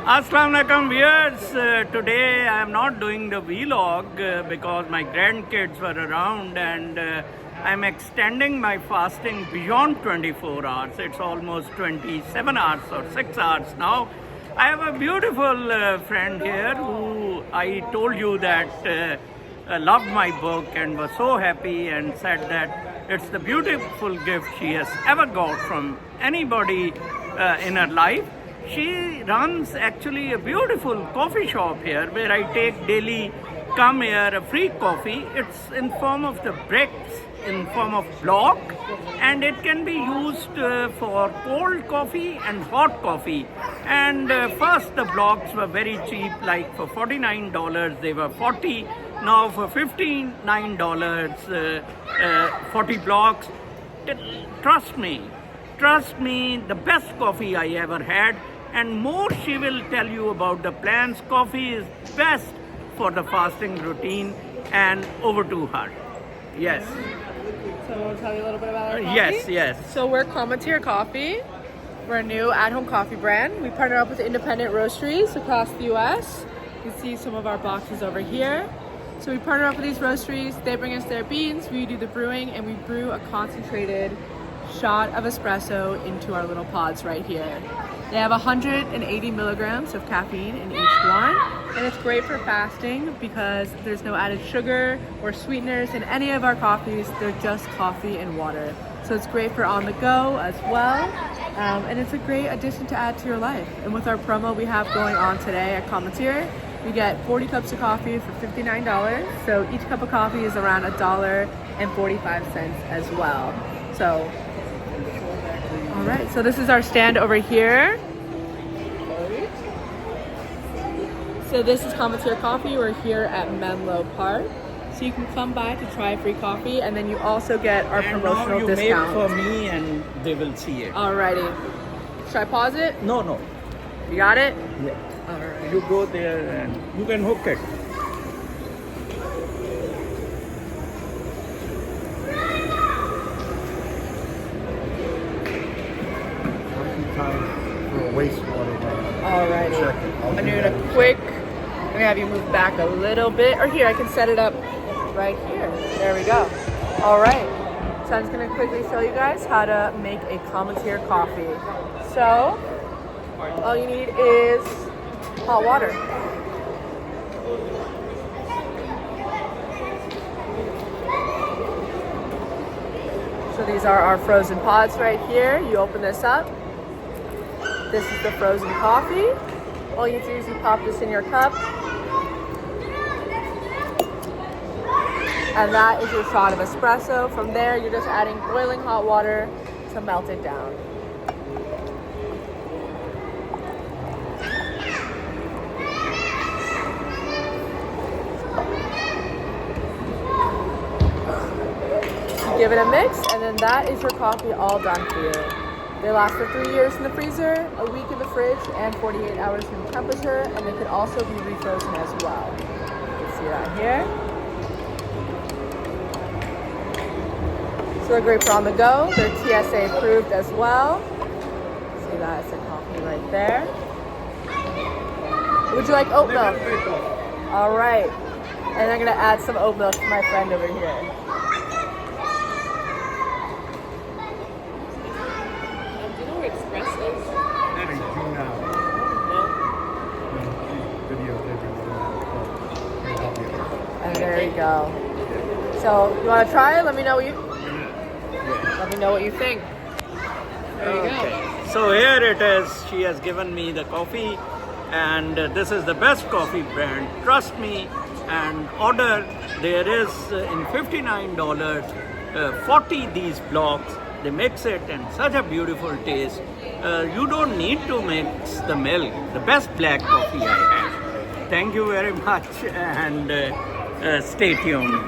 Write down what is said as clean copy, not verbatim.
Assalamu alaikum viewers. Today I am not doing the vlog because my grandkids were around and I am extending my fasting beyond 24 hours. It's almost 27 hours or 6 hours now. I have a beautiful friend here who I told you that loved my book and was so happy and said that it's the beautiful gift she has ever got from anybody in her life. She runs actually a beautiful coffee shop here where I take daily come here a free coffee. It's in form of the bricks, in form of block, and it can be used for cold coffee and hot coffee. And first the blocks were very cheap, like for $49 they were 40. Now for $59, 40 blocks. Trust me, the best coffee I ever had. And more she will tell you about the plans. Coffee is best for the fasting routine. And over to her. Yes. So I want to tell you a little bit about our coffee? Yes. So we're Cometeer Coffee. We're a new at-home coffee brand. We partner up with independent roasteries across the U.S. You can see some of our boxes over here. So we partner up with these roasteries. They bring us their beans. We do the brewing, and we brew a concentrated shot of espresso into our little pods right here. They have 180 milligrams of caffeine in each one, and it's great for fasting because there's no added sugar or sweeteners in any of our coffees. They're just coffee and water. So it's great for on the go as well, and it's a great addition to add to your life. And with our promo we have going on today at Cometeer, we get 40 cups of coffee for $59. So each cup of coffee is around $1.45 as well. So all right, so this is our stand over here. So this is Cometeer Coffee. We're here at Menlo Park. So you can come by to try free coffee, and then you also get our promotional you discount. Make for me and they will see it. Alrighty. Should I pause it? No. You got it? Yeah. Alright. You go there and you can hook it. Alrighty. I'm doing a quick, I'm gonna have you move back a little bit, or here, I can set it up right here. There we go. Alright. So I'm just gonna quickly show you guys how to make a Cometeer coffee. So, all you need is hot water. So these are our frozen pods right here. You open this up. This is the frozen coffee. All you do is you pop this in your cup. And that is your shot of espresso. From there, you're just adding boiling hot water to melt it down. You give it a mix, and then that is your coffee all done for you. They last for 3 years in the freezer, a week in the fridge, and 48 hours room temperature, and they could also be refrozen as well. You can see that here. So they're great for on the go. They're TSA approved as well. See that, it's a coffee right there. Would you like oat milk? All right. And I'm gonna add some oat milk to my friend over here. And there you go. So you want to try it? Let me know what you think. There you go. So here it is. She has given me the coffee, and this is the best coffee brand. Trust me and order. There is in $59, 40 these blocks. They mix it and such a beautiful taste. You don't need to mix the milk. The best black coffee I have. Thank you very much and stay tuned.